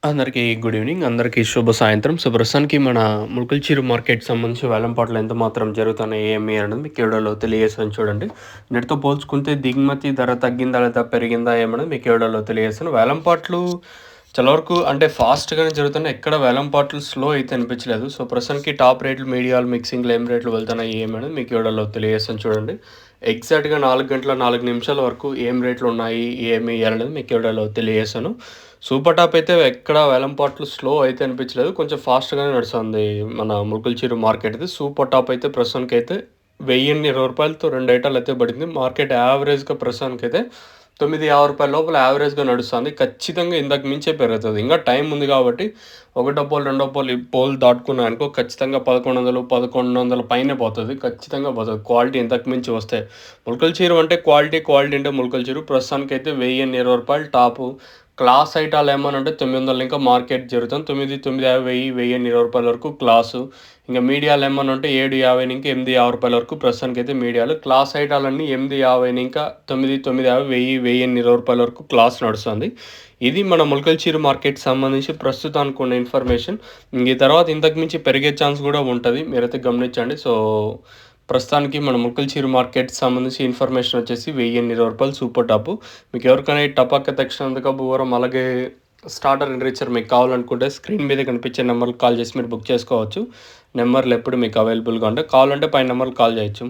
అందరికీ good evening. అందరికీ శుభ సాయంత్రం. సో, ప్రస్తుతానికి మన ముల్కల్చీరు మార్కెట్ సంబంధించి వేలంపాటలు ఎంత మాత్రం జరుగుతున్నాయి, ఏమి అనేది మీకు ఈ వీడియోలో తెలియజేస్తాను చూడండి. నేటితో పోల్చుకుంటే దిగుమతి ధర తగ్గిందా లేదా పెరిగిందా ఏమనేది మీకు ఈ వీడియోలో తెలియజేస్తాను. వేలంపాట్లు చాలా వరకు అంటే ఫాస్ట్‌గానే జరుగుతున్నాయి. ఎక్కడ వేలంపాట్లు స్లో అయితే అనిపించలేదు. సో, ప్రస్తుతానికి టాప్ రేట్లు, మీడియాలు, మిక్సింగ్‌లో ఏం రేట్లు వెళ్తున్నాయి ఏమనేది మీకు ఈ వీడియోలో తెలియజేస్తాను చూడండి. ఎగ్జాక్ట్‌గా 4 గంటల 4 నిమిషాల వరకు ఏం రేట్లు ఉన్నాయి, ఏమి అనేది మీకు ఈ వీడియోలో తెలియజేస్తాను. సూపర్ టాప్ అయితే ఎక్కడ వేలంపాట్లు స్లో అయితే అనిపించలేదు. కొంచెం ఫాస్ట్‌గానే నడుస్తుంది మన ముల్కల్చీరు మార్కెట్ ఇది. సూపర్ టాప్ అయితే ప్రస్తుతానికైతే రూ. 1020తో 2 ఐటాలు అయితే పడింది. మార్కెట్ యావరేజ్‌గా ప్రస్తుతానికైతే రూ. 950 లోపల యావరేజ్‌గా నడుస్తుంది. ఖచ్చితంగా ఇంతకు మించే పెరుగుతది. ఇంకా టైం ఉంది కాబట్టి ఒకటో పోల్, రెండో పోల్ ఈ పోల్ దాటుకున్నాయనుకో ఖచ్చితంగా 1100, 1100 పైనే పోతది. ఖచ్చితంగా పోతది. క్వాలిటీ ఇంతకు మించి వస్తే. ముల్కల్చీరు అంటే క్వాలిటీ, క్వాలిటీ అంటే ముల్కల్చీరు. ప్రస్తుతానికైతే రూ. 1020 టాపు. క్లాస్ ఐటాలు ఏమనంటే 900 ఇంకా మార్కెట్ జరుగుతుంది. 9, 950, 1000, రూ. 1020 వరకు క్లాసు. ఇంక మీడియాలు ఏమనంటే 750 నుంచి రూ. 850 వరకు ప్రస్తుతానికైతే మీడియాలు. క్లాస్ ఐటాలన్నీ 850 ఇంకా 9, 950, 1000, 1020 వరకు క్లాస్ నడుస్తుంది. ఇది మన ముల్కల్చీరు మార్కెట్ సంబంధించి ప్రస్తుతానికి ఉన్న ఇన్ఫర్మేషన్. ఈ తర్వాత ఇంతకు మించి పెరిగే ఛాన్స్ కూడా ఉంటది. మీరైతే గమనించండి. సో, ప్రస్తుతానికి మన ముల్కల్చీరు మార్కెట్‌కి సంబంధించి ఇన్ఫర్మేషన్ వచ్చేసి రూ. 1020 సూపర్ టాపు. మీకు ఎవరికైనా ఈ టపాకా తక్షణందుకు బూరం అలాగే స్టార్టర్ ఎంరిచర్ మీకు కావాలనుకుంటే స్క్రీన్ మీద కనిపించే నెంబర్‌కి కాల్ చేసి మీరు బుక్ చేసుకోవచ్చు. నెంబర్‌లు ఎప్పుడు మీకు అవైలబుల్‌గా ఉంటాయి. కావాలంటే పైన నెంబర్‌కి కాల్ చేయొచ్చు.